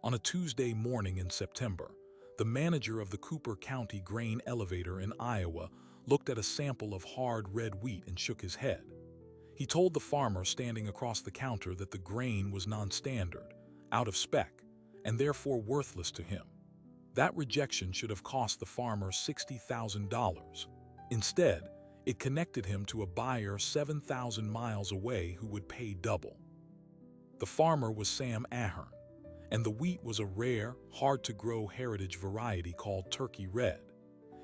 On a Tuesday morning in September, the manager of the Cooper County grain elevator in Iowa looked at a sample of hard red wheat and shook his head. He told the farmer standing across the counter that the grain was non-standard, out of spec, and therefore worthless to him. That rejection should have cost the farmer $60,000. Instead, it connected him to a buyer 7,000 miles away who would pay double. The farmer was Sam Ahern, and the wheat was a rare, hard-to-grow heritage variety called Turkey Red.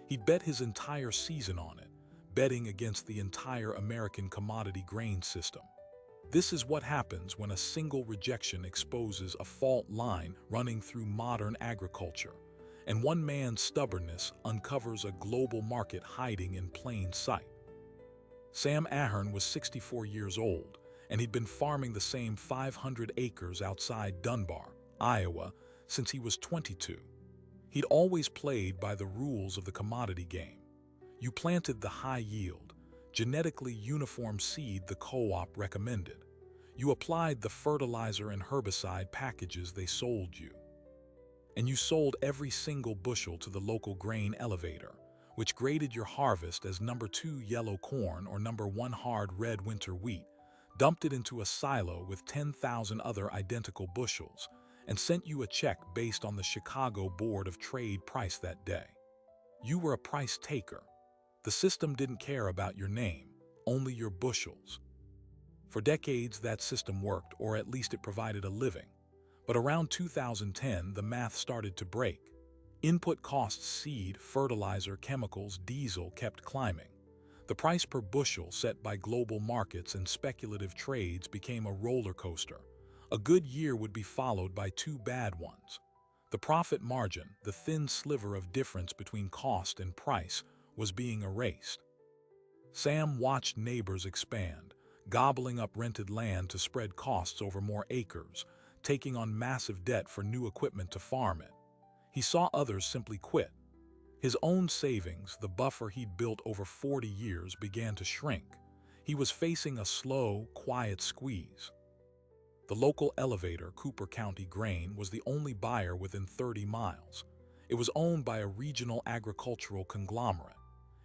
He'd bet his entire season on it, betting against the entire American commodity grain system. This is what happens when a single rejection exposes a fault line running through modern agriculture, and one man's stubbornness uncovers a global market hiding in plain sight. Sam Ahern was 64 years old, and he'd been farming the same 500 acres outside Dunbar, Iowa, since he was 22. He'd always played by the rules of the commodity game. You planted the high-yield, genetically uniform seed the co-op recommended. You applied the fertilizer and herbicide packages they sold you. And you sold every single bushel to the local grain elevator, which graded your harvest as number 2 yellow corn or number 1 hard red winter wheat, dumped it into a silo with 10,000 other identical bushels, and sent you a check based on the Chicago Board of Trade price that day. You were a price taker. The system didn't care about your name, only your bushels. For decades, that system worked, or at least it provided a living. But around 2010, the math started to break. Input costs, seed, fertilizer, chemicals, diesel, kept climbing. The price per bushel set by global markets and speculative trades became a roller coaster. A good year would be followed by 2 bad ones. The profit margin, the thin sliver of difference between cost and price, was being erased. Sam watched neighbors expand, gobbling up rented land to spread costs over more acres, taking on massive debt for new equipment to farm it. He saw others simply quit. His own savings, the buffer he'd built over 40 years, began to shrink. He was facing a slow, quiet squeeze. The local elevator, Cooper County Grain, was the only buyer within 30 miles. It was owned by a regional agricultural conglomerate.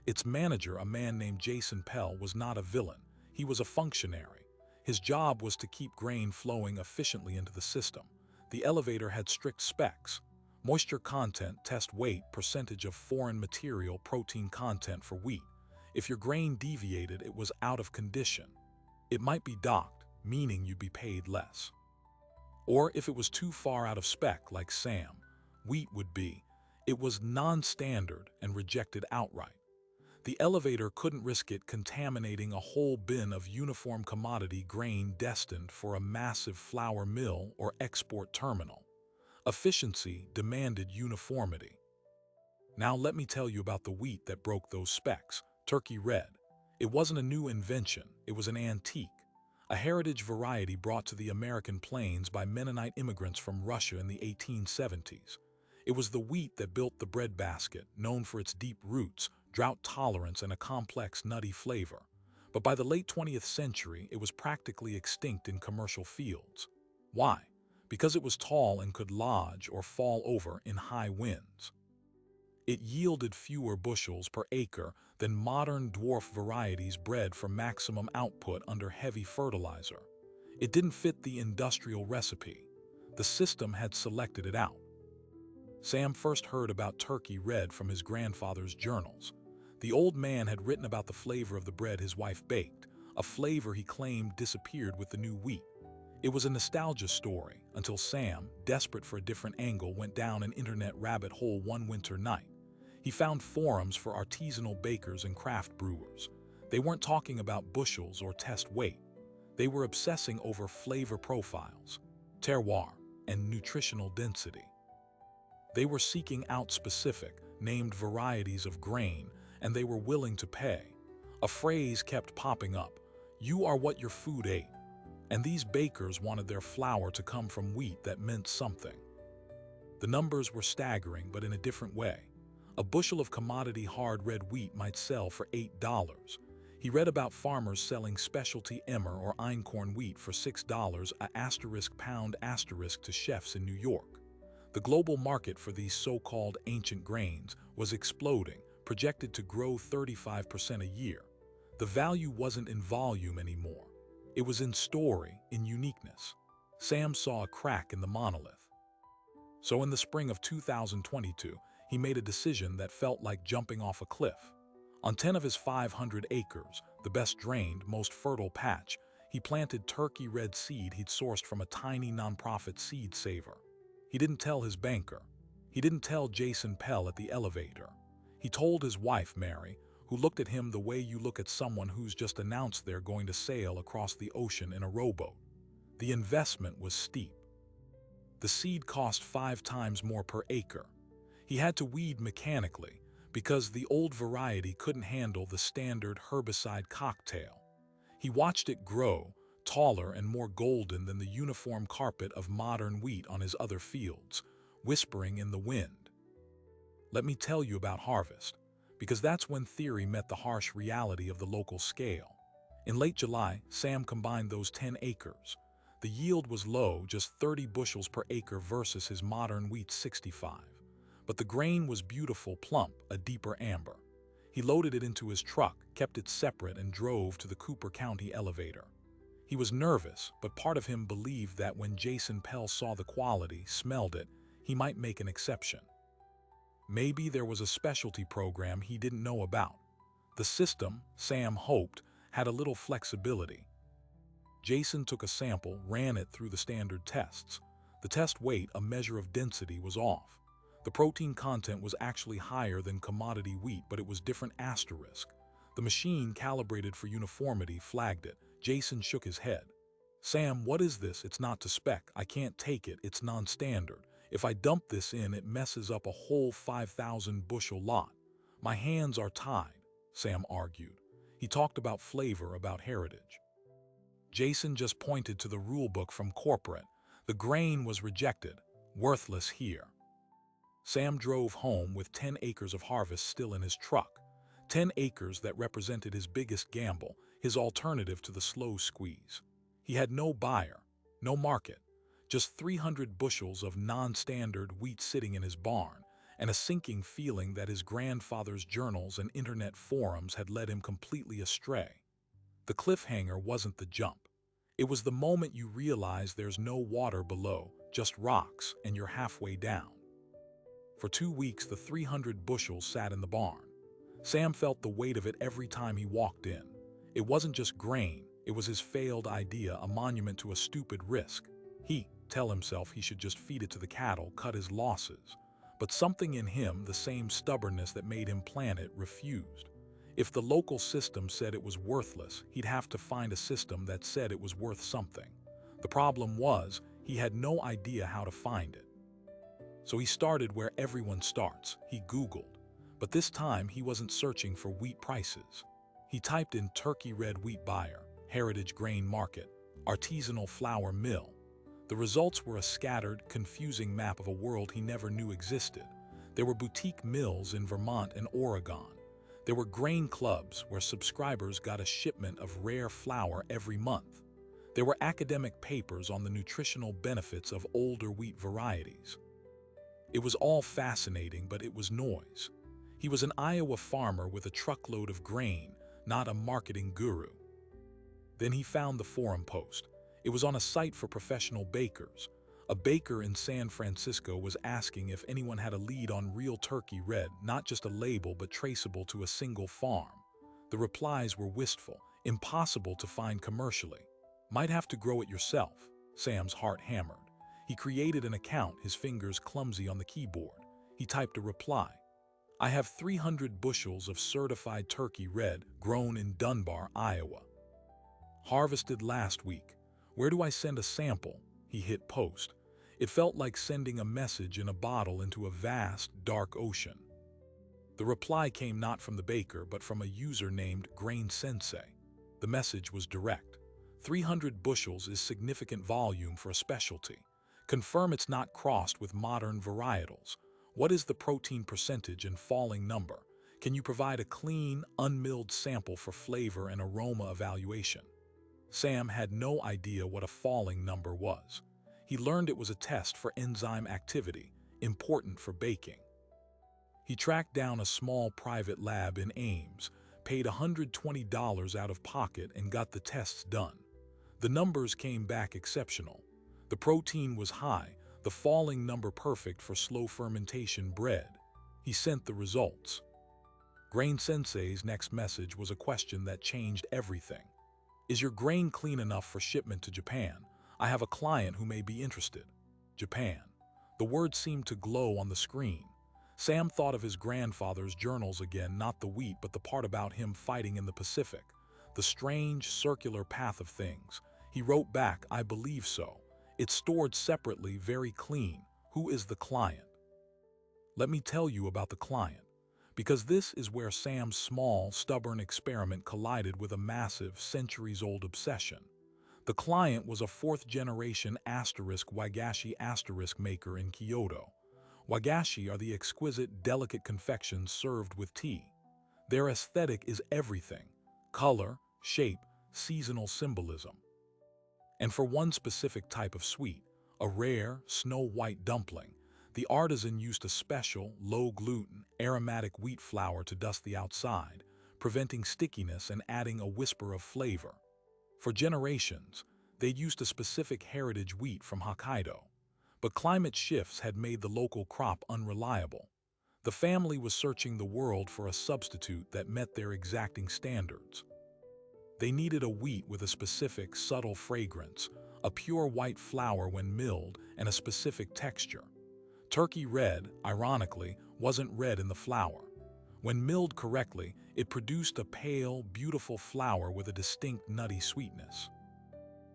Its manager, a man named Jason Pell, was not a villain. He was a functionary. His job was to keep grain flowing efficiently into the system. The elevator had strict specs: moisture content, test weight, percentage of foreign material, protein content for wheat. If your grain deviated, it was out of condition. It might be docked, meaning you'd be paid less. Or if it was too far out of spec, like Sam, wheat would be. It was non-standard and rejected outright. The elevator couldn't risk it contaminating a whole bin of uniform commodity grain destined for a massive flour mill or export terminal. Efficiency demanded uniformity. Now let me tell you about the wheat that broke those specs, Turkey Red. It wasn't a new invention, it was an antique, a heritage variety brought to the American plains by Mennonite immigrants from Russia in the 1870s. It was the wheat that built the breadbasket, known for its deep roots, drought tolerance, and a complex, nutty flavor. But by the late 20th century, it was practically extinct in commercial fields. Why? Because it was tall and could lodge or fall over in high winds. It yielded fewer bushels per acre than modern dwarf varieties bred for maximum output under heavy fertilizer. It didn't fit the industrial recipe. The system had selected it out. Sam first heard about Turkey Red from his grandfather's journals. The old man had written about the flavor of the bread his wife baked, a flavor he claimed disappeared with the new wheat. It was a nostalgia story until Sam, desperate for a different angle, went down an internet rabbit hole one winter night. He found forums for artisanal bakers and craft brewers. They weren't talking about bushels or test weight. They were obsessing over flavor profiles, terroir, and nutritional density. They were seeking out specific, named varieties of grain, and they were willing to pay. A phrase kept popping up: "You are what your food ate." And these bakers wanted their flour to come from wheat that meant something. The numbers were staggering, but in a different way. A bushel of commodity hard red wheat might sell for $8. He read about farmers selling specialty emmer or einkorn wheat for $6 a *pound* to chefs in New York. The global market for these so-called ancient grains was exploding, projected to grow 35% a year. The value wasn't in volume anymore. It was in story, in uniqueness. Sam saw a crack in the monolith. So in the spring of 2022, he made a decision that felt like jumping off a cliff. On 10 of his 500 acres, the best drained, most fertile patch, he planted turkey red seed he'd sourced from a tiny nonprofit seed saver. He didn't tell his banker. He didn't tell Jason Pell at the elevator. He told his wife, Mary, who looked at him the way you look at someone who's just announced they're going to sail across the ocean in a rowboat. The investment was steep. The seed cost 5 times more per acre. He had to weed mechanically because the old variety couldn't handle the standard herbicide cocktail. He watched it grow, taller and more golden than the uniform carpet of modern wheat on his other fields, whispering in the wind. Let me tell you about harvest, because that's when theory met the harsh reality of the local scale. In late July, Sam combined those 10 acres. The yield was low, just 30 bushels per acre versus his modern wheat's 65. But the grain was beautiful, plump, a deeper amber. He loaded it into his truck, kept it separate, and drove to the Cooper County elevator. He was nervous, but part of him believed that when Jason Pell saw the quality, smelled it, he might make an exception. Maybe there was a specialty program he didn't know about. The system, Sam hoped, had a little flexibility. Jason took a sample, ran it through the standard tests. The test weight, a measure of density, was off. The protein content was actually higher than commodity wheat, but it was different asterisk. The machine, calibrated for uniformity, flagged it. Jason shook his head. Sam, what is this? It's not to spec. I can't take it. It's non-standard. If I dump this in, it messes up a whole 5,000 bushel lot. My hands are tied, Sam argued. He talked about flavor, about heritage. Jason just pointed to the rulebook from corporate. The grain was rejected, worthless here. Sam drove home with 10 acres of harvest still in his truck. 10 acres that represented his biggest gamble, his alternative to the slow squeeze. He had no buyer, no market, just 300 bushels of non-standard wheat sitting in his barn, and a sinking feeling that his grandfather's journals and internet forums had led him completely astray. The cliffhanger wasn't the jump. It was the moment you realize there's no water below, just rocks, and you're halfway down. For 2 weeks, the 300 bushels sat in the barn. Sam felt the weight of it every time he walked in. It wasn't just grain, it was his failed idea, a monument to a stupid risk. Tell himself he should just feed it to the cattle, cut his losses. But something in him, the same stubbornness that made him plant it, refused. If the local system said it was worthless, he'd have to find a system that said it was worth something. The problem was, he had no idea how to find it. So he started where everyone starts. He Googled. But this time, he wasn't searching for wheat prices. He typed in turkey red wheat buyer, heritage grain market, artisanal flour mill. The results were a scattered, confusing map of a world he never knew existed. There were boutique mills in Vermont and Oregon. There were grain clubs where subscribers got a shipment of rare flour every month. There were academic papers on the nutritional benefits of older wheat varieties. It was all fascinating, but it was noise. He was an Iowa farmer with a truckload of grain, not a marketing guru. Then he found the forum post. It was on a site for professional bakers. A baker in San Francisco was asking if anyone had a lead on real turkey red, not just a label but traceable to a single farm. The replies were wistful, impossible to find commercially. Might have to grow it yourself. Sam's heart hammered. He created an account, his fingers clumsy on the keyboard. He typed a reply. I have 300 bushels of certified turkey red grown in Dunbar, Iowa. Harvested last week. Where do I send a sample? He hit post. It felt like sending a message in a bottle into a vast, dark ocean. The reply came not from the baker, but from a user named Grain Sensei. The message was direct. 300 bushels is significant volume for a specialty. Confirm it's not crossed with modern varietals. What is the protein percentage and falling number? Can you provide a clean, unmilled sample for flavor and aroma evaluation? Sam had no idea what a falling number was. He learned it was a test for enzyme activity. important for baking. He tracked down a small private lab in Ames, paid $120 out of pocket, and got the tests done. The numbers came back exceptional. The protein was high, the falling number perfect for slow fermentation bread. He sent the results. Grain Sensei's next message was a question that changed everything. Is your grain clean enough for shipment to Japan? I have a client who may be interested. Japan. The word seemed to glow on the screen. Sam thought of his grandfather's journals again, not the wheat, but the part about him fighting in the Pacific. The strange, circular path of things. He wrote back, I believe so. It's stored separately, very clean. Who is the client? Let me tell you about the client. Because this is where Sam's small, stubborn experiment collided with a massive, centuries-old obsession. The client was a fourth-generation wagashi maker in Kyoto. Wagashi are the exquisite, delicate confections served with tea. Their aesthetic is everything: color, shape, seasonal symbolism. And for one specific type of sweet, a rare, snow-white dumpling, the artisan used a special, low-gluten, aromatic wheat flour to dust the outside, preventing stickiness and adding a whisper of flavor. For generations, they'd used a specific heritage wheat from Hokkaido, but climate shifts had made the local crop unreliable. The family was searching the world for a substitute that met their exacting standards. They needed a wheat with a specific, subtle fragrance, a pure white flour when milled, and a specific texture. Turkey red, ironically, wasn't red in the flour. When milled correctly, it produced a pale, beautiful flour with a distinct nutty sweetness.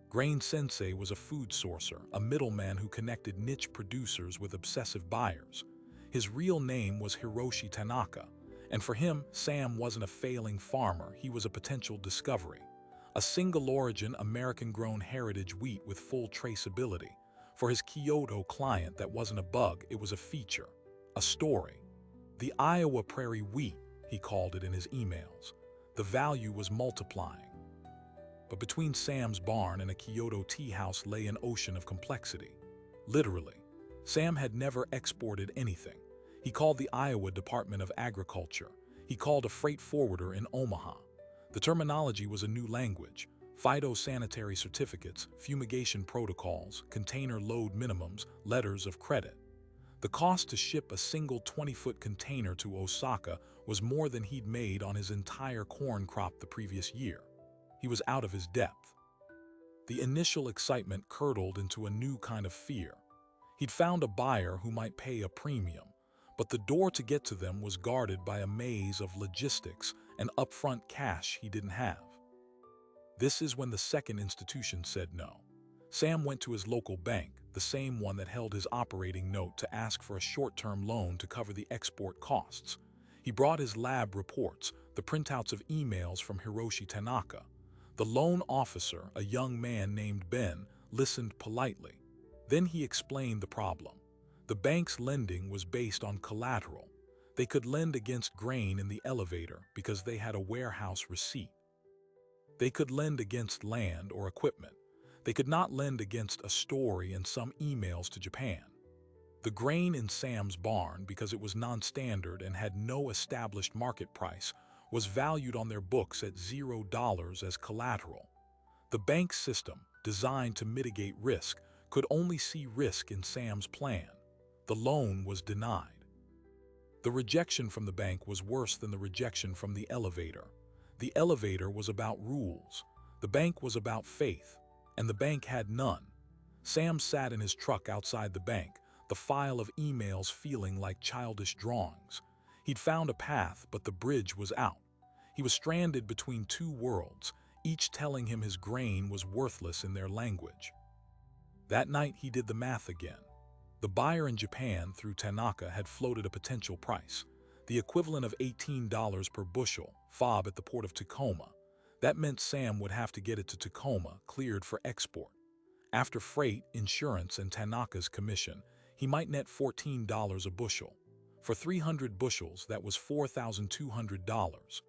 Grain Sensei was a food sourcer, a middleman who connected niche producers with obsessive buyers. His real name was Hiroshi Tanaka, and for him, Sam wasn't a failing farmer, he was a potential discovery. A single-origin, American-grown heritage wheat with full traceability. For his Kyoto client, that wasn't a bug, it was a feature, a story. The Iowa Prairie wheat, he called it in his emails. The value was multiplying. But between Sam's barn and a Kyoto tea house lay an ocean of complexity. Literally, Sam had never exported anything. He called the Iowa Department of Agriculture. He called a freight forwarder in Omaha. The terminology was a new language. Phytosanitary certificates, fumigation protocols, container load minimums, letters of credit. The cost to ship a single 20-foot container to Osaka was more than he'd made on his entire corn crop the previous year. He was out of his depth. The initial excitement curdled into a new kind of fear. He'd found a buyer who might pay a premium, but the door to get to them was guarded by a maze of logistics and upfront cash he didn't have. This is when the second institution said no. Sam went to his local bank, the same one that held his operating note, to ask for a short-term loan to cover the export costs. He brought his lab reports, the printouts of emails from Hiroshi Tanaka. The loan officer, a young man named Ben, listened politely. Then he explained the problem. The bank's lending was based on collateral. They could lend against grain in the elevator because they had a warehouse receipt. They could lend against land or equipment. They could not lend against a story and some emails to Japan. The grain in Sam's barn, because it was non-standard and had no established market price, was valued on their books at $0 as collateral. The bank system, designed to mitigate risk, could only see risk in Sam's plan. The loan was denied. The rejection from the bank was worse than the rejection from the elevator. The elevator was about rules. The bank was about faith, and the bank had none. Sam sat in his truck outside the bank, the file of emails feeling like childish drawings. He'd found a path, but the bridge was out. He was stranded between two worlds, each telling him his grain was worthless in their language. That night he did the math again. The buyer in Japan, through Tanaka, had floated a potential price, the equivalent of $18 per bushel, FOB at the port of Tacoma. That meant Sam would have to get it to Tacoma, cleared for export. After freight, insurance, and Tanaka's commission, he might net $14 a bushel. For 300 bushels, that was $4,200.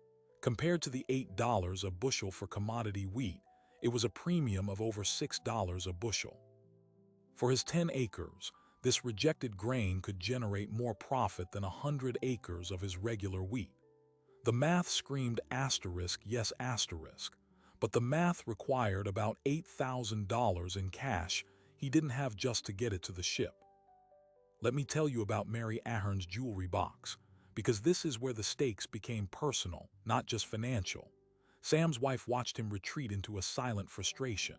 Compared to the $8 a bushel for commodity wheat, it was a premium of over $6 a bushel. For his 10 acres, This rejected grain could generate more profit than 100 acres of his regular wheat. The math screamed asterisk, yes asterisk, but the math required about $8,000 in cash he didn't have just to get it to the ship. Let me tell you about Mary Ahern's jewelry box, because this is where the stakes became personal, not just financial. Sam's wife watched him retreat into a silent frustration.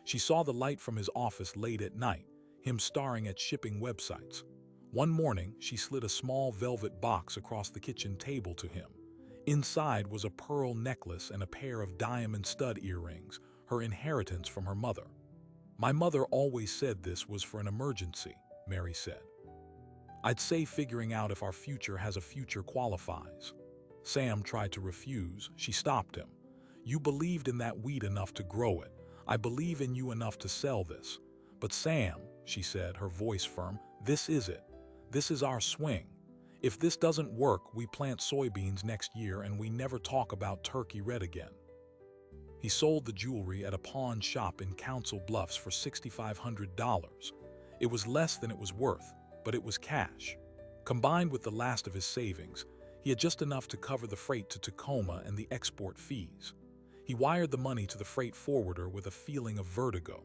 She saw the light from his office late at night, him staring at shipping websites. One morning, she slid a small velvet box across the kitchen table to him. Inside was a pearl necklace and a pair of diamond stud earrings, her inheritance from her mother. "My mother always said this was for an emergency," Mary said. "I'd say figuring out if our future has a future qualifies." Sam tried to refuse. She stopped him. "You believed in that wheat enough to grow it. I believe in you enough to sell this." "But Sam," she said, her voice firm, "this is it. This is our swing. If this doesn't work, we plant soybeans next year and we never talk about turkey red again." He sold the jewelry at a pawn shop in Council Bluffs for $6,500. It was less than it was worth, but it was cash. Combined with the last of his savings, he had just enough to cover the freight to Tacoma and the export fees. He wired the money to the freight forwarder with a feeling of vertigo.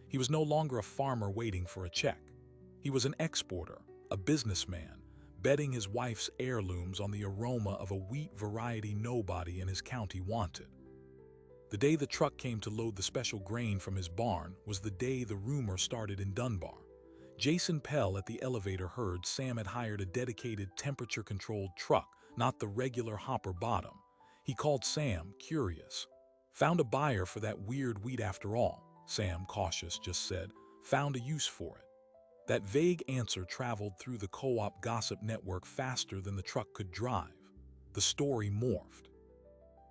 He was no longer a farmer waiting for a check. He was an exporter, a businessman, betting his wife's heirlooms on the aroma of a wheat variety nobody in his county wanted. The day the truck came to load the special grain from his barn was the day the rumor started in Dunbar. Jason Pell at the elevator heard Sam had hired a dedicated temperature-controlled truck, not the regular hopper bottom. He called Sam, curious. "Found a buyer for that weird wheat after all," Sam, cautious, just said. "Found a use for it." That vague answer traveled through the co-op gossip network faster than the truck could drive. The story morphed.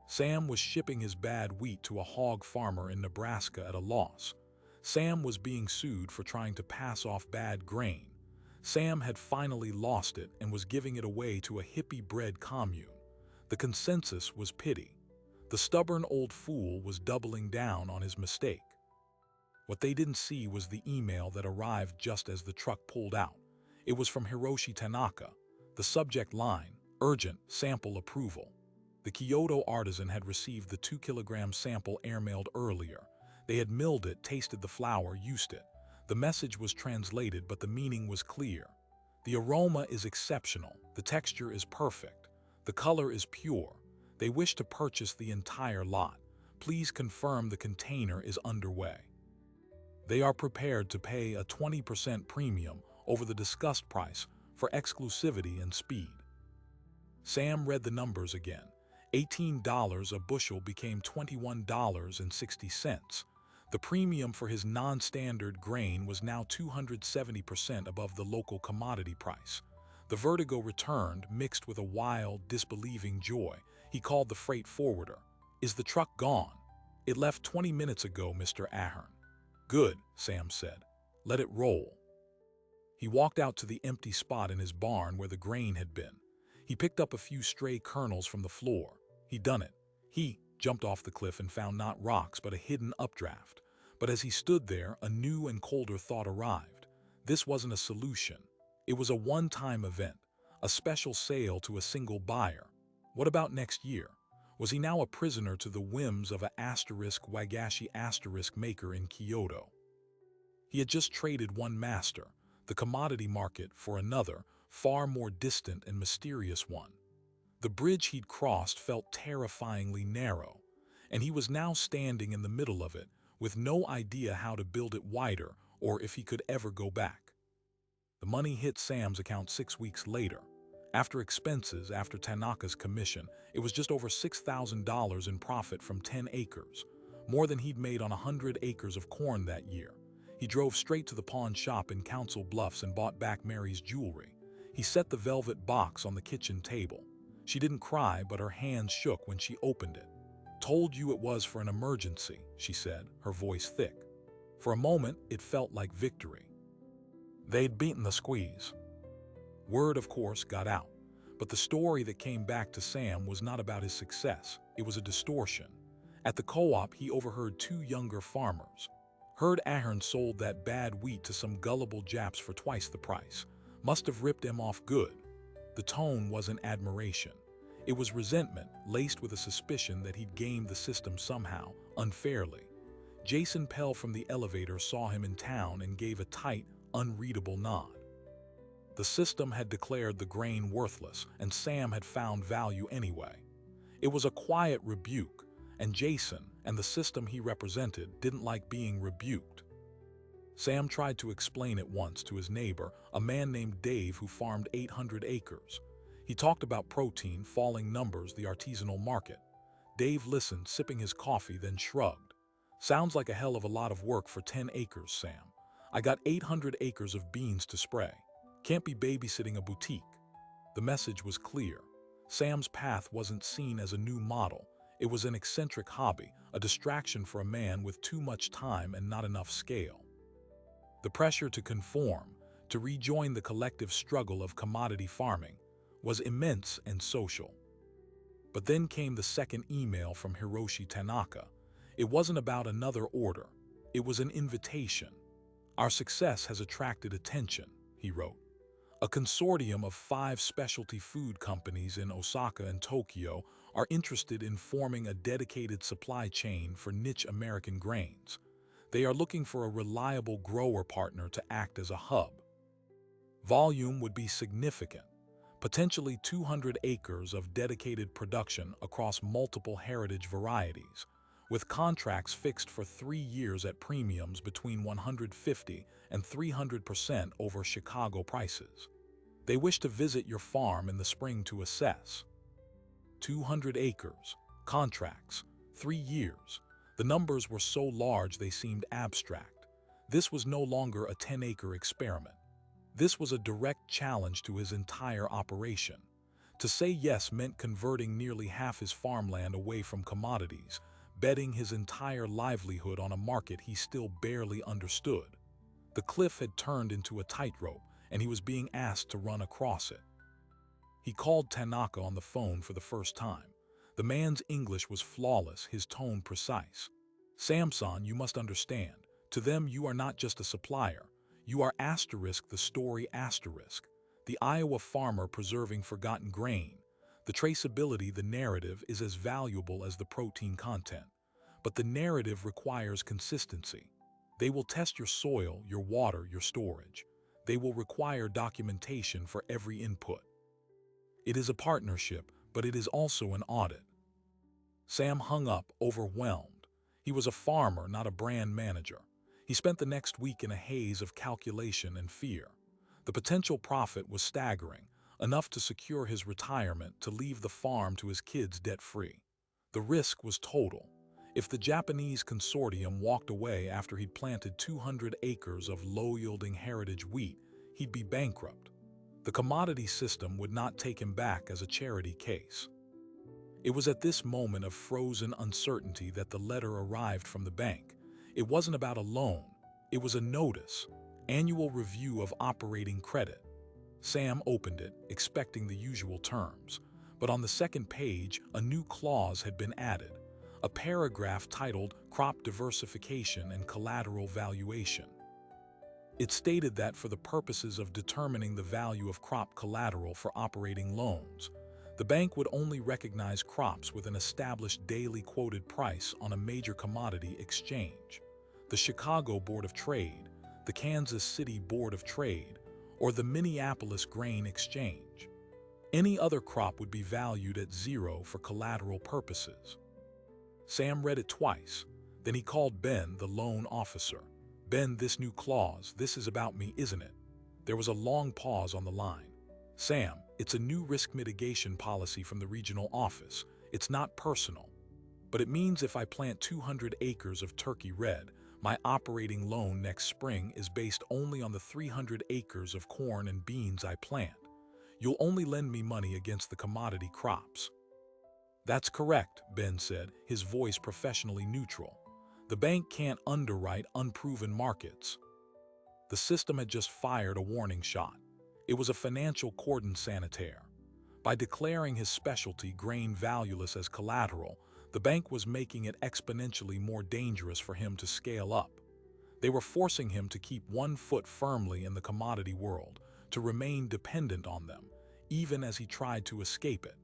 Sam was shipping his bad wheat to a hog farmer in Nebraska at a loss. Sam was being sued for trying to pass off bad grain. Sam had finally lost it and was giving it away to a hippie-bred commune. The consensus was pity. The stubborn old fool was doubling down on his mistake. What they didn't see was the email that arrived just as the truck pulled out. It was from Hiroshi Tanaka. The subject line, "Urgent, sample approval." The Kyoto artisan had received the 2-kilogram sample airmailed earlier. They had milled it, tasted the flour, used it. The message was translated, but the meaning was clear. "The aroma is exceptional. The texture is perfect. The color is pure. They wish to purchase the entire lot. Please confirm the container is underway. They are prepared to pay a 20% premium over the discussed price for exclusivity and speed." Sam read the numbers again. $18 a bushel became $21.60. The premium for his non-standard grain was now 270% above the local commodity price. The vertigo returned, mixed with a wild, disbelieving joy. He called the freight forwarder. "Is the truck gone?" "It left 20 minutes ago, Mr. Ahern." "Good," Sam said. "Let it roll." He walked out to the empty spot in his barn where the grain had been. He picked up a few stray kernels from the floor. He'd done it. He jumped off the cliff and found not rocks but a hidden updraft. But as he stood there, a new and colder thought arrived. This wasn't a solution. It was a one-time event, a special sale to a single buyer. What about next year? Was he now a prisoner to the whims of a wagashi maker in Kyoto? He had just traded one master, the commodity market, for another, far more distant and mysterious one. The bridge he'd crossed felt terrifyingly narrow, and he was now standing in the middle of it, with no idea how to build it wider or if he could ever go back. The money hit Sam's account 6 weeks later. After expenses, after Tanaka's commission, it was just over $6,000 in profit from 10 acres, more than he'd made on 100 acres of corn that year. He drove straight to the pawn shop in Council Bluffs and bought back Mary's jewelry. He set the velvet box on the kitchen table. She didn't cry, but her hands shook when she opened it. "Told you it was for an emergency," she said, her voice thick. For a moment, it felt like victory. They'd beaten the squeeze. Word, of course, got out. But the story that came back to Sam was not about his success. It was a distortion. At the co-op, he overheard 2 younger farmers. Heard Ahern sold that bad wheat to some gullible Japs for twice the price. Must have ripped them off good. The tone wasn't admiration. It was resentment, laced with a suspicion that he'd gamed the system somehow, unfairly. Jason Pell from the elevator saw him in town and gave a tight, unreadable nod. The system had declared the grain worthless, and Sam had found value anyway. It was a quiet rebuke, and Jason, and the system he represented, didn't like being rebuked. Sam tried to explain it once to his neighbor, a man named Dave who farmed 800 acres. He talked about protein, falling numbers, the artisanal market. Dave listened, sipping his coffee, then shrugged. Sounds like a hell of a lot of work for 10 acres, Sam. I got 800 acres of beans to spray. Can't be babysitting a boutique. The message was clear. Sam's path wasn't seen as a new model. It was an eccentric hobby, a distraction for a man with too much time and not enough scale. The pressure to conform, to rejoin the collective struggle of commodity farming, was immense and social. But then came the second email from Hiroshi Tanaka. It wasn't about another order. It was an invitation. Our success has attracted attention, he wrote. A consortium of 5 specialty food companies in Osaka and Tokyo are interested in forming a dedicated supply chain for niche American grains. They are looking for a reliable grower partner to act as a hub. Volume would be significant, potentially 200 acres of dedicated production across multiple heritage varieties, with contracts fixed for 3 years at premiums between 150 and 300% over Chicago prices. They wish to visit your farm in the spring to assess. 200 acres, contracts, 3 years. The numbers were so large they seemed abstract. This was no longer a 10-acre experiment. This was a direct challenge to his entire operation. To say yes meant converting nearly half his farmland away from commodities, betting his entire livelihood on a market he still barely understood. The cliff had turned into a tightrope, and he was being asked to run across it. He called Tanaka on the phone for the first time. The man's English was flawless, his tone precise. "Samson, you must understand. To them you are not just a supplier. You are the story. The Iowa farmer preserving forgotten grain. The traceability, the narrative, is as valuable as the protein content. But the narrative requires consistency. They will test your soil, your water, your storage. They will require documentation for every input. It is a partnership, but it is also an audit." Sam hung up, overwhelmed. He was a farmer, not a brand manager. He spent the next week in a haze of calculation and fear. The potential profit was staggering, enough to secure his retirement, to leave the farm to his kids debt-free. The risk was total. If the Japanese consortium walked away after he'd planted 200 acres of low-yielding heritage wheat, he'd be bankrupt. The commodity system would not take him back as a charity case. It was at this moment of frozen uncertainty that the letter arrived from the bank. It wasn't about a loan. It was a notice, annual review of operating credit. Sam opened it, expecting the usual terms. But on the second page, a new clause had been added. A paragraph titled Crop Diversification and Collateral Valuation. It stated that for the purposes of determining the value of crop collateral for operating loans, the bank would only recognize crops with an established daily quoted price on a major commodity exchange. The Chicago Board of Trade, the Kansas City Board of Trade, or the Minneapolis Grain Exchange. Any other crop would be valued at zero for collateral purposes. Sam read it twice. Then he called Ben, the loan officer. "Ben, this new clause, this is about me, isn't it?" There was a long pause on the line. "Sam, it's a new risk mitigation policy from the regional office. It's not personal. But it means if I plant 200 acres of turkey red, my operating loan next spring is based only on the 300 acres of corn and beans I plant. You'll only lend me money against the commodity crops." "That's correct," Ben said, his voice professionally neutral. "The bank can't underwrite unproven markets." The system had just fired a warning shot. It was a financial cordon sanitaire. By declaring his specialty grain valueless as collateral, the bank was making it exponentially more dangerous for him to scale up. They were forcing him to keep one foot firmly in the commodity world, to remain dependent on them, even as he tried to escape it.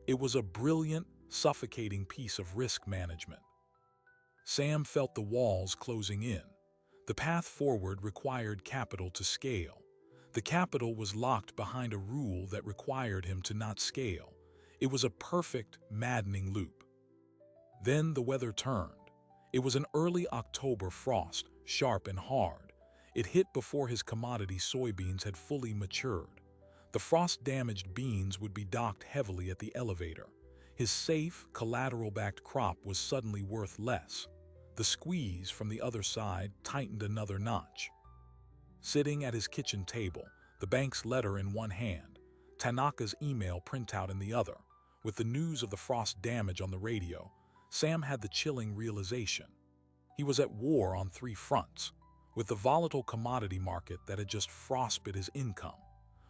It was a brilliant, suffocating piece of risk management. Sam felt the walls closing in. The path forward required capital to scale. The capital was locked behind a rule that required him to not scale. It was a perfect, maddening loop. Then the weather turned. It was an early October frost, sharp and hard. It hit before his commodity soybeans had fully matured. The frost-damaged beans would be docked heavily at the elevator. His safe, collateral-backed crop was suddenly worth less. The squeeze from the other side tightened another notch. Sitting at his kitchen table, the bank's letter in one hand, Tanaka's email printout in the other, with the news of the frost damage on the radio, Sam had the chilling realization. He was at war on three fronts, with the volatile commodity market that had just frostbit his income,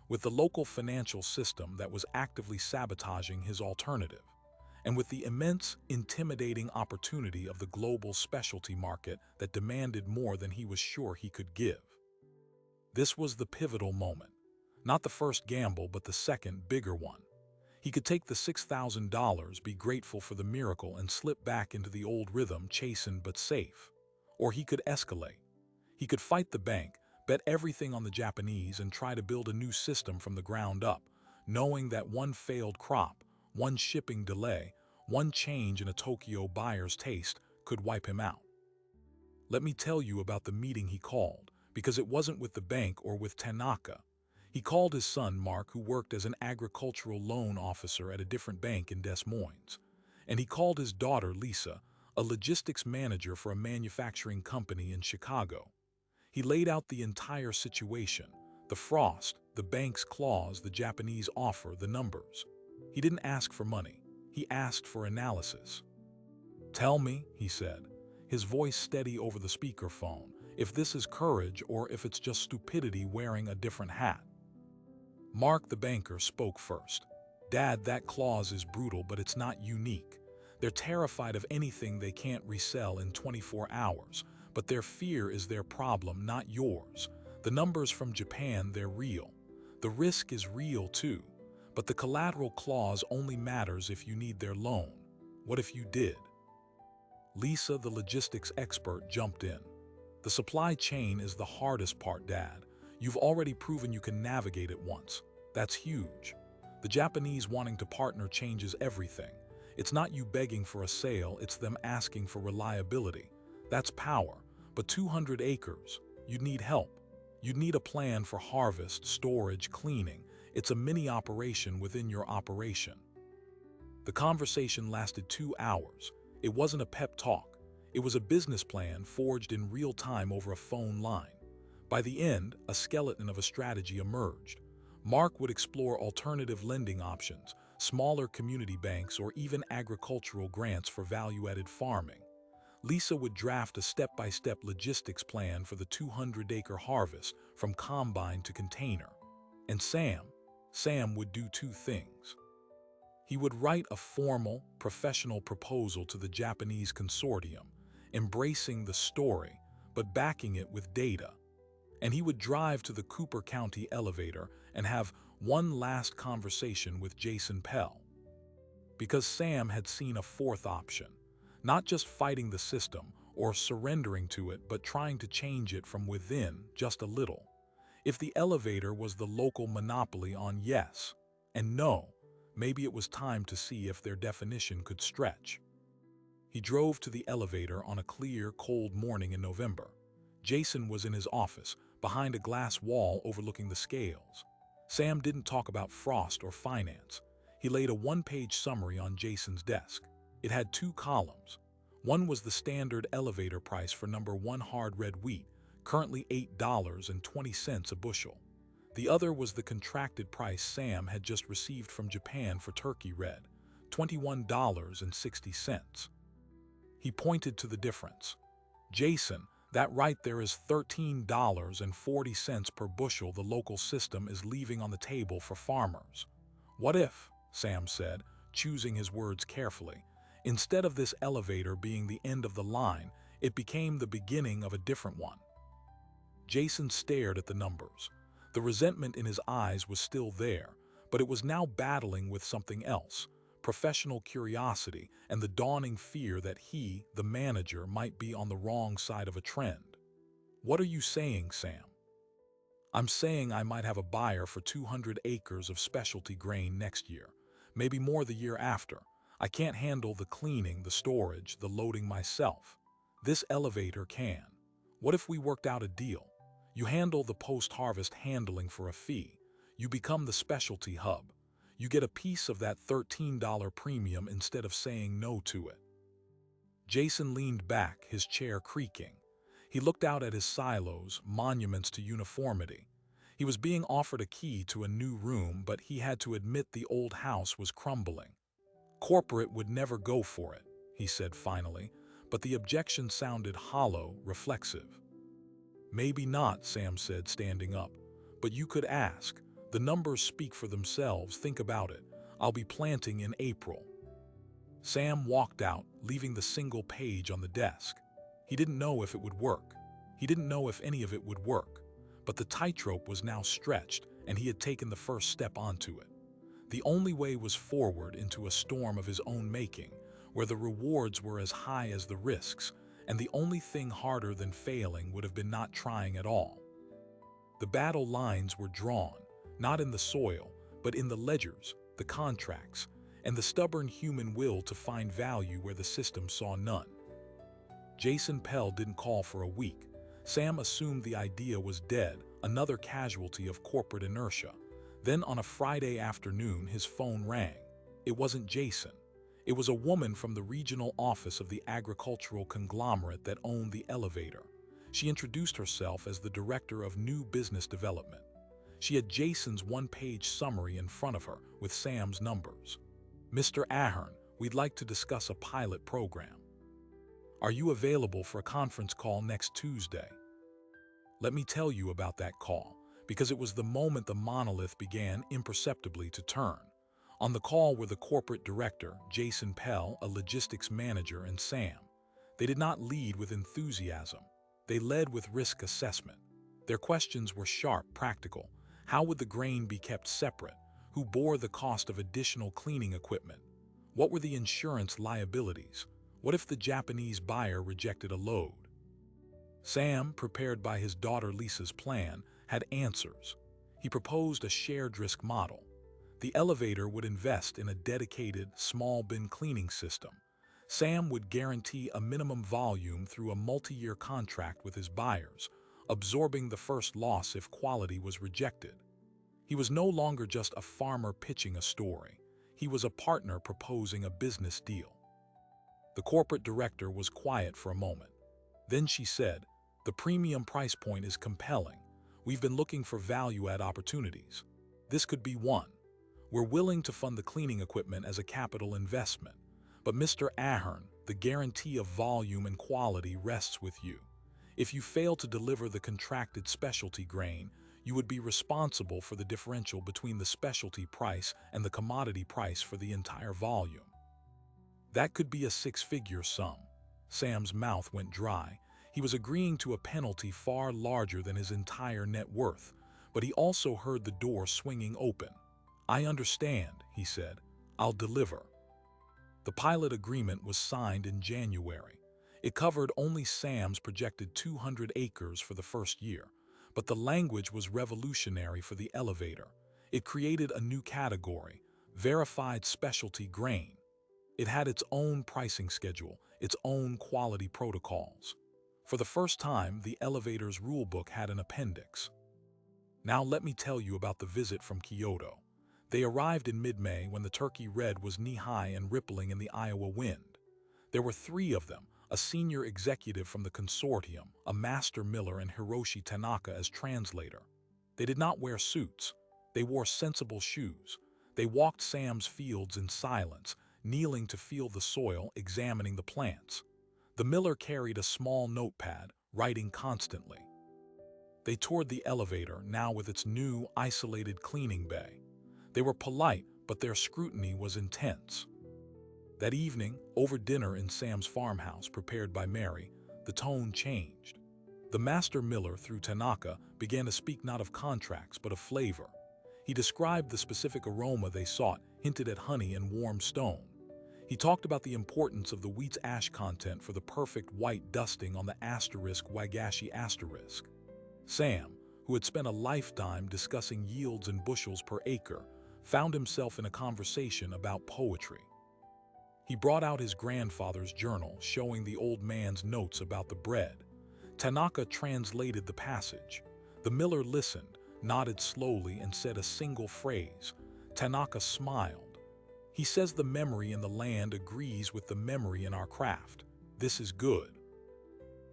with the local financial system that was actively sabotaging his alternative, and with the immense, intimidating opportunity of the global specialty market that demanded more than he was sure he could give. This was the pivotal moment. Not the first gamble, but the second, bigger one. He could take the $6,000, be grateful for the miracle, and slip back into the old rhythm, chastened but safe. Or he could escalate. He could fight the bank, bet everything on the Japanese, and try to build a new system from the ground up, knowing that one failed crop, one shipping delay, one change in a Tokyo buyer's taste could wipe him out. Let me tell you about the meeting he called, because it wasn't with the bank or with Tanaka. He called his son, Mark, who worked as an agricultural loan officer at a different bank in Des Moines. And he called his daughter, Lisa, a logistics manager for a manufacturing company in Chicago. He laid out the entire situation, the frost, the bank's clause, the Japanese offer, the numbers. He didn't ask for money. He asked for analysis. "Tell me," he said, his voice steady over the speakerphone, "if this is courage or if it's just stupidity wearing a different hat." Mark, the banker, spoke first. "Dad, that clause is brutal, but it's not unique. They're terrified of anything they can't resell in 24 hours, but their fear is their problem, not yours. The numbers from Japan, they're real. The risk is real too, but the collateral clause only matters if you need their loan. What if you did?" Lisa, the logistics expert, jumped in. "The supply chain is the hardest part, Dad. You've already proven you can navigate it once. That's huge. The Japanese wanting to partner changes everything. It's not you begging for a sale, it's them asking for reliability. That's power. But 200 acres, you'd need help. You'd need a plan for harvest, storage, cleaning. It's a mini operation within your operation." The conversation lasted 2 hours. It wasn't a pep talk. It was a business plan forged in real time over a phone line. By the end, a skeleton of a strategy emerged. Mark would explore alternative lending options, smaller community banks, or even agricultural grants for value-added farming. Lisa would draft a step-by-step logistics plan for the 200-acre harvest, from combine to container. And Sam would do two things. He would write a formal, professional proposal to the Japanese consortium, embracing the story, but backing it with data. And he would drive to the Cooper County elevator and have one last conversation with Jason Pell. Because Sam had seen a fourth option, not just fighting the system or surrendering to it, but trying to change it from within just a little. If the elevator was the local monopoly on yes and no, maybe it was time to see if their definition could stretch. He drove to the elevator on a clear, cold morning in November. Jason was in his office, behind a glass wall overlooking the scales. Sam didn't talk about frost or finance. He laid a one-page summary on Jason's desk. It had 2 columns. One was the standard elevator price for number 1 hard red wheat, currently $8.20 a bushel. The other was the contracted price Sam had just received from Japan for turkey red, $21.60. He pointed to the difference. "Jason, that right there is $13.40 per bushel the local system is leaving on the table for farmers." "What if," Sam said, choosing his words carefully, "instead of this elevator being the end of the line, it became the beginning of a different one? Jason stared at the numbers. The resentment in his eyes was still there, but it was now battling with something else: professional curiosity and the dawning fear that he, the manager, might be on the wrong side of a trend. "What are you saying, Sam?" "I'm saying I might have a buyer for 200 acres of specialty grain next year, maybe more the year after. I can't handle the cleaning, the storage, the loading myself. This elevator can. What if we worked out a deal? You handle the post-harvest handling for a fee. You become the specialty hub. You get a piece of that $13 premium instead of saying no to it." Jason leaned back, his chair creaking. He looked out at his silos, monuments to uniformity. He was being offered a key to a new room, but he had to admit the old house was crumbling. "Corporate would never go for it," he said finally, but the objection sounded hollow, reflexive. "Maybe not," Sam said, standing up. "But you could ask. The numbers speak for themselves. Think about it. I'll be planting in April." Sam walked out, leaving the single page on the desk. He didn't know if it would work. He didn't know if any of it would work. But the tightrope was now stretched, and he had taken the first step onto it. The only way was forward into a storm of his own making, where the rewards were as high as the risks, and the only thing harder than failing would have been not trying at all. The battle lines were drawn, not in the soil, but in the ledgers, the contracts, and the stubborn human will to find value where the system saw none. Jason Pell didn't call for a week. Sam assumed the idea was dead, another casualty of corporate inertia. Then on a Friday afternoon, his phone rang. It wasn't Jason. It was a woman from the regional office of the agricultural conglomerate that owned the elevator. She introduced herself as the director of new business development. She had Jason's one-page summary in front of her with Sam's numbers. "Mr. Ahern, we'd like to discuss a pilot program. Are you available for a conference call next Tuesday?" Let me tell you about that call, because it was the moment the monolith began imperceptibly to turn. On the call were the corporate director, Jason Pell, a logistics manager, and Sam. They did not lead with enthusiasm. They led with risk assessment. Their questions were sharp, practical. How would the grain be kept separate? Who bore the cost of additional cleaning equipment? What were the insurance liabilities? What if the Japanese buyer rejected a load? Sam, prepared by his daughter Lisa's plan, had answers. He proposed a shared risk model. The elevator would invest in a dedicated, small bin cleaning system. Sam would guarantee a minimum volume through a multi-year contract with his buyers, absorbing the first loss if quality was rejected. He was no longer just a farmer pitching a story. He was a partner proposing a business deal. The corporate director was quiet for a moment. Then she said, "The premium price point is compelling. We've been looking for value-add opportunities. This could be one. We're willing to fund the cleaning equipment as a capital investment. But Mr. Ahern, the guarantee of volume and quality rests with you. If you fail to deliver the contracted specialty grain, you would be responsible for the differential between the specialty price and the commodity price for the entire volume." That could be a six-figure sum. Sam's mouth went dry. He was agreeing to a penalty far larger than his entire net worth, but he also heard the door swinging open. "I understand," he said. "I'll deliver." The pilot agreement was signed in January. It covered only Sam's projected 200 acres for the first year, but the language was revolutionary for the elevator. It created a new category: verified specialty grain. It had its own pricing schedule, its own quality protocols. For the first time, the elevator's rulebook had an appendix. Now let me tell you about the visit from Kyoto. They arrived in mid-May when the turkey red was knee-high and rippling in the Iowa wind. There were three of them: a senior executive from the consortium, a master miller, and Hiroshi Tanaka as translator. They did not wear suits. They wore sensible shoes. They walked Sam's fields in silence, kneeling to feel the soil, examining the plants. The miller carried a small notepad, writing constantly. They toured the elevator, now with its new, isolated cleaning bay. They were polite, but their scrutiny was intense. That evening, over dinner in Sam's farmhouse prepared by Mary, the tone changed. The master miller, through Tanaka, began to speak not of contracts but of flavor. He described the specific aroma they sought, hinted at honey and warm stone. He talked about the importance of the wheat's ash content for the perfect white dusting on the *Wagashi*. Sam, who had spent a lifetime discussing yields in bushels per acre, found himself in a conversation about poetry. He brought out his grandfather's journal, showing the old man's notes about the bread. Tanaka translated the passage. The miller listened, nodded slowly, and said a single phrase. Tanaka smiled. He says the memory in the land agrees with the memory in our craft. This is good.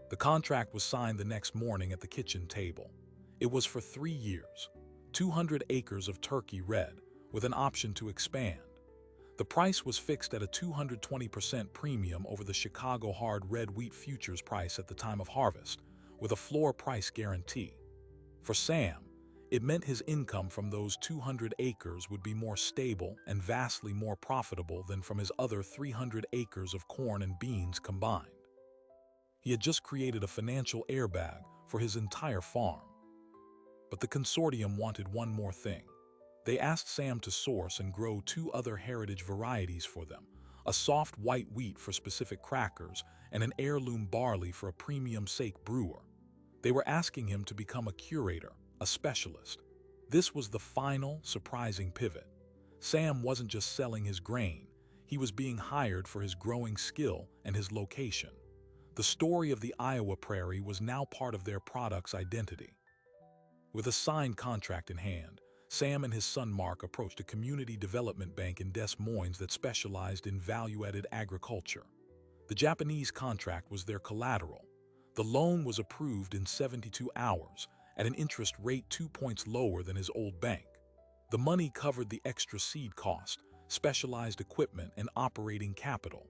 The contract was signed the next morning at the kitchen table. It was for 3 years, 200 acres of Turkey red, with an option to expand. The price was fixed at a 220% premium over the Chicago hard red wheat futures price at the time of harvest, with a floor price guarantee. For Sam, it meant his income from those 200 acres would be more stable and vastly more profitable than from his other 300 acres of corn and beans combined. He had just created a financial airbag for his entire farm. But the consortium wanted one more thing. They asked Sam to source and grow 2 other heritage varieties for them, a soft white wheat for specific crackers and an heirloom barley for a premium sake brewer. They were asking him to become a curator, a specialist. This was the final, surprising pivot. Sam wasn't just selling his grain, he was being hired for his growing skill and his location. The story of the Iowa prairie was now part of their product's identity. With a signed contract in hand, Sam and his son Mark approached a community development bank in Des Moines that specialized in value-added agriculture. The Japanese contract was their collateral. The loan was approved in 72 hours, at an interest rate 2 points lower than his old bank. The money covered the extra seed cost, specialized equipment, and operating capital.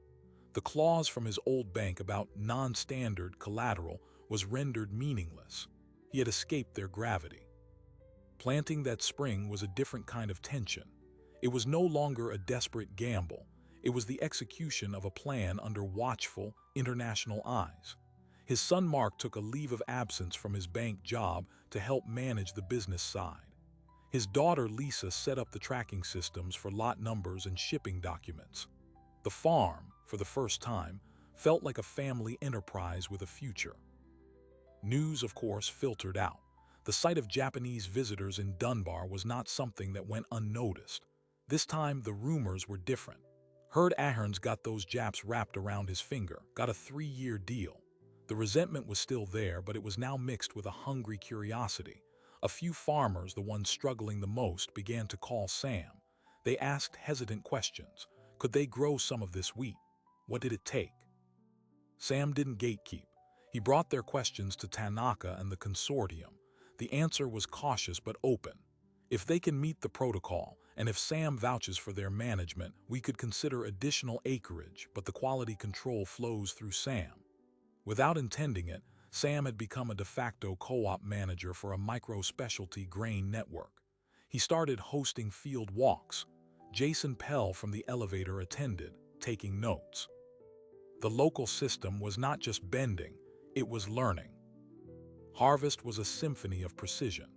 The clause from his old bank about non-standard collateral was rendered meaningless. He had escaped their gravity. Planting that spring was a different kind of tension. It was no longer a desperate gamble. It was the execution of a plan under watchful, international eyes. His son Mark took a leave of absence from his bank job to help manage the business side. His daughter Lisa set up the tracking systems for lot numbers and shipping documents. The farm, for the first time, felt like a family enterprise with a future. News, of course, filtered out. The sight of Japanese visitors in Dunbar was not something that went unnoticed. This time, the rumors were different. Heard Ahern's got those Japs wrapped around his finger, got a 3-year deal. The resentment was still there, but it was now mixed with a hungry curiosity. A few farmers, the ones struggling the most, began to call Sam. They asked hesitant questions. Could they grow some of this wheat? What did it take? Sam didn't gatekeep. He brought their questions to Tanaka and the consortium. The answer was cautious but open. If they can meet the protocol, and if Sam vouches for their management, we could consider additional acreage, but the quality control flows through Sam. Without intending it, Sam had become a de facto co-op manager for a micro-specialty grain network. He started hosting field walks. Jason Pell from the elevator attended, taking notes. The local system was not just bending, it was learning. Harvest was a symphony of precision.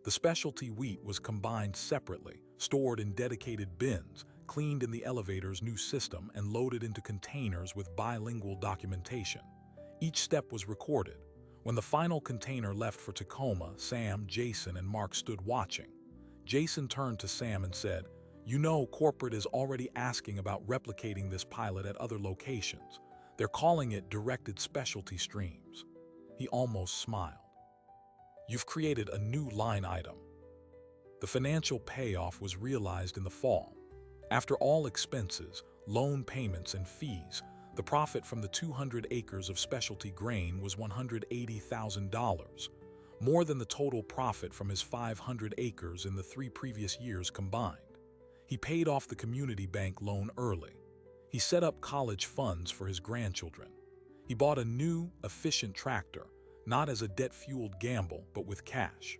The specialty wheat was combined separately, stored in dedicated bins, cleaned in the elevator's new system, and loaded into containers with bilingual documentation. Each step was recorded. When the final container left for Tacoma, Sam, Jason, and Mark stood watching. Jason turned to Sam and said, "You know, corporate is already asking about replicating this pilot at other locations. They're calling it directed specialty streams." He almost smiled. "You've created a new line item." The financial payoff was realized in the fall. After all expenses, loan payments, and fees, the profit from the 200 acres of specialty grain was $180,000, more than the total profit from his 500 acres in the 3 previous years combined. He paid off the community bank loan early. He set up college funds for his grandchildren. He bought a new, efficient tractor, not as a debt-fueled gamble, but with cash.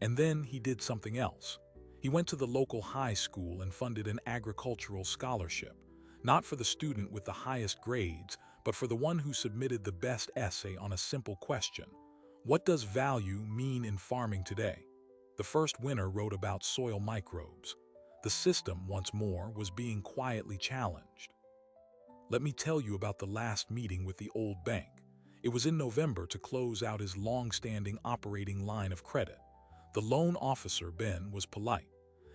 And then he did something else. He went to the local high school and funded an agricultural scholarship, not for the student with the highest grades, but for the one who submitted the best essay on a simple question: What does value mean in farming today? The first winner wrote about soil microbes. The system, once more, was being quietly challenged. Let me tell you about the last meeting with the old bank. It was in November to close out his long-standing operating line of credit. The loan officer, Ben, was polite.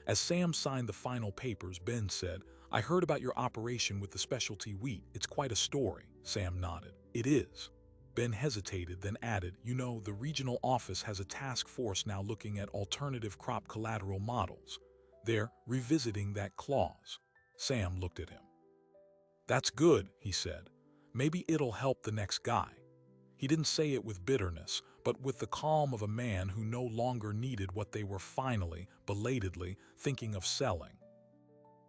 As Sam signed the final papers, Ben said, "I heard about your operation with the specialty wheat. It's quite a story." Sam nodded. "It is." Ben hesitated, then added, "You know, the regional office has a task force now looking at alternative crop collateral models. They're revisiting that clause." Sam looked at him. "That's good," he said. "Maybe it'll help the next guy." He didn't say it with bitterness, but with the calm of a man who no longer needed what they were finally, belatedly, thinking of selling.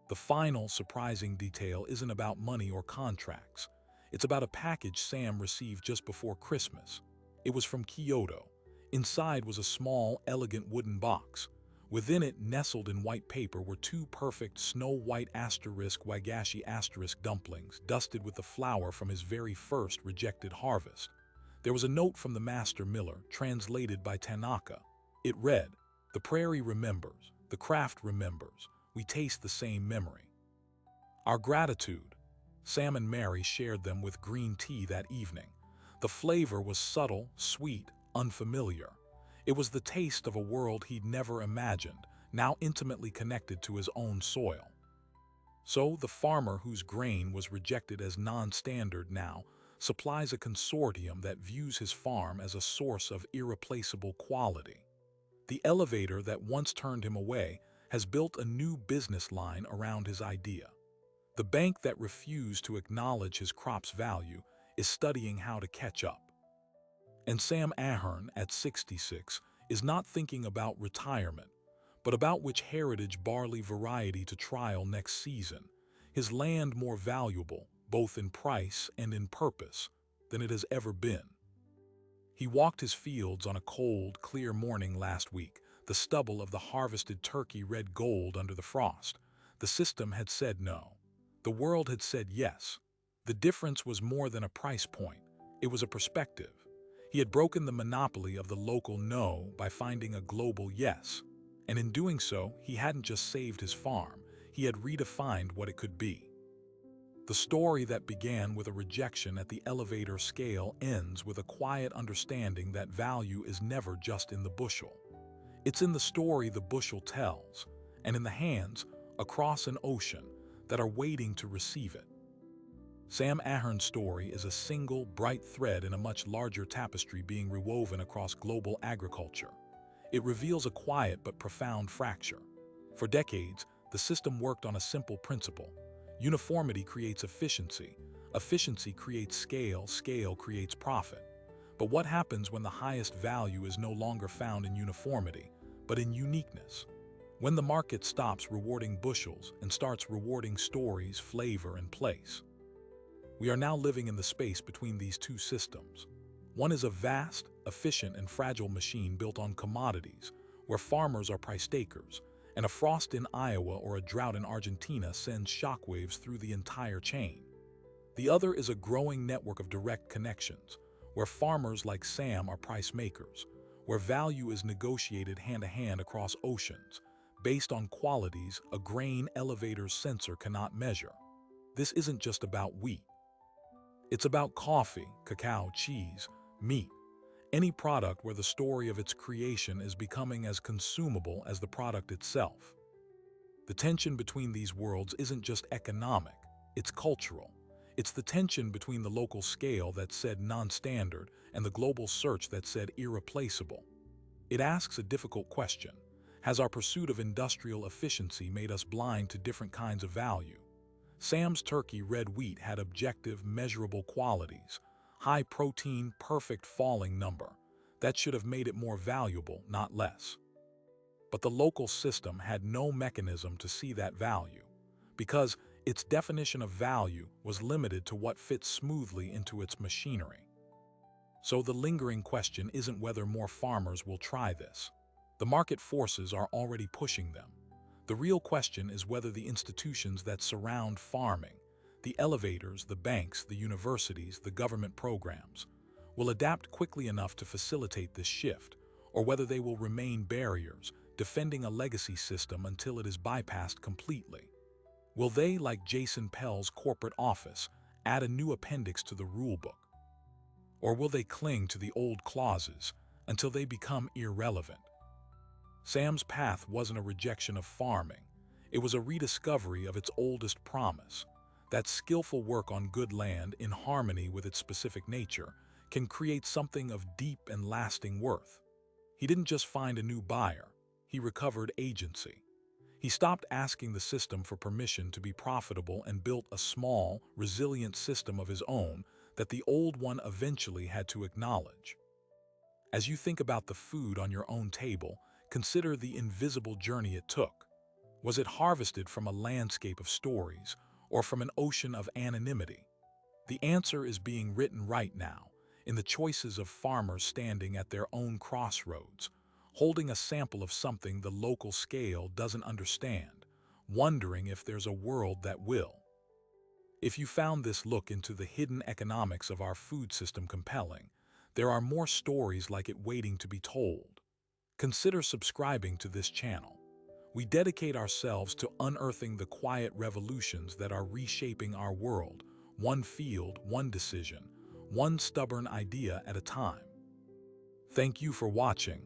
The final, surprising detail isn't about money or contracts. It's about a package Sam received just before Christmas. It was from Kyoto. Inside was a small, elegant wooden box. Within it, nestled in white paper, were two perfect snow-white wagashi dumplings, dusted with the flour from his very first rejected harvest. There was a note from the master miller, translated by Tanaka. It read, "The prairie remembers, the craft remembers, we taste the same memory. Our gratitude." Sam and Mary shared them with green tea that evening. The flavor was subtle, sweet, unfamiliar. It was the taste of a world he'd never imagined, now intimately connected to his own soil. So the farmer whose grain was rejected as non-standard now supplies a consortium that views his farm as a source of irreplaceable quality. The elevator that once turned him away has built a new business line around his idea. The bank that refused to acknowledge his crop's value is studying how to catch up. And Sam Ahern, at 66, is not thinking about retirement, but about which heritage barley variety to trial next season, his land more valuable, both in price and in purpose, than it has ever been. He walked his fields on a cold, clear morning last week, the stubble of the harvested turkey red gold under the frost. The system had said no. The world had said yes. The difference was more than a price point. It was a perspective. He had broken the monopoly of the local no by finding a global yes. And in doing so, he hadn't just saved his farm, he had redefined what it could be. The story that began with a rejection at the elevator scale ends with a quiet understanding that value is never just in the bushel. It's in the story the bushel tells, and in the hands, across an ocean, that are waiting to receive it. Sam Ahern's story is a single, bright thread in a much larger tapestry being rewoven across global agriculture. It reveals a quiet but profound fracture. For decades, the system worked on a simple principle. Uniformity creates efficiency. Efficiency creates scale. Scale creates profit. But what happens when the highest value is no longer found in uniformity, but in uniqueness? When the market stops rewarding bushels and starts rewarding stories, flavor, and place. We are now living in the space between these two systems. One is a vast, efficient, and fragile machine built on commodities, where farmers are price takers, and a frost in Iowa or a drought in Argentina sends shockwaves through the entire chain. The other is a growing network of direct connections, where farmers like Sam are price makers, where value is negotiated hand-to-hand across oceans, based on qualities a grain elevator's sensor cannot measure. This isn't just about wheat. It's about coffee, cacao, cheese, meat, any product where the story of its creation is becoming as consumable as the product itself. The tension between these worlds isn't just economic, it's cultural. It's the tension between the local scale that said non-standard and the global search that said irreplaceable. It asks a difficult question. Has our pursuit of industrial efficiency made us blind to different kinds of value? Sam's turkey red wheat had objective, measurable qualities. High protein, perfect falling number. That should have made it more valuable, not less. But the local system had no mechanism to see that value, because its definition of value was limited to what fits smoothly into its machinery. So the lingering question isn't whether more farmers will try this. The market forces are already pushing them. The real question is whether the institutions that surround farming, the elevators, the banks, the universities, the government programs, will adapt quickly enough to facilitate this shift, or whether they will remain barriers, defending a legacy system until it is bypassed completely. Will they, like Jason Pell's corporate office, add a new appendix to the rulebook? Or will they cling to the old clauses until they become irrelevant? Sam's path wasn't a rejection of farming. It was a rediscovery of its oldest promise, that skillful work on good land in harmony with its specific nature can create something of deep and lasting worth. He didn't just find a new buyer, he recovered agency. He stopped asking the system for permission to be profitable and built a small, resilient system of his own that the old one eventually had to acknowledge. As you think about the food on your own table, consider the invisible journey it took. Was it harvested from a landscape of stories or from an ocean of anonymity? The answer is being written right now, in the choices of farmers standing at their own crossroads, holding a sample of something the local scale doesn't understand, wondering if there's a world that will. If you found this look into the hidden economics of our food system compelling, there are more stories like it waiting to be told. Consider subscribing to this channel. We dedicate ourselves to unearthing the quiet revolutions that are reshaping our world, one field, one decision, one stubborn idea at a time. Thank you for watching.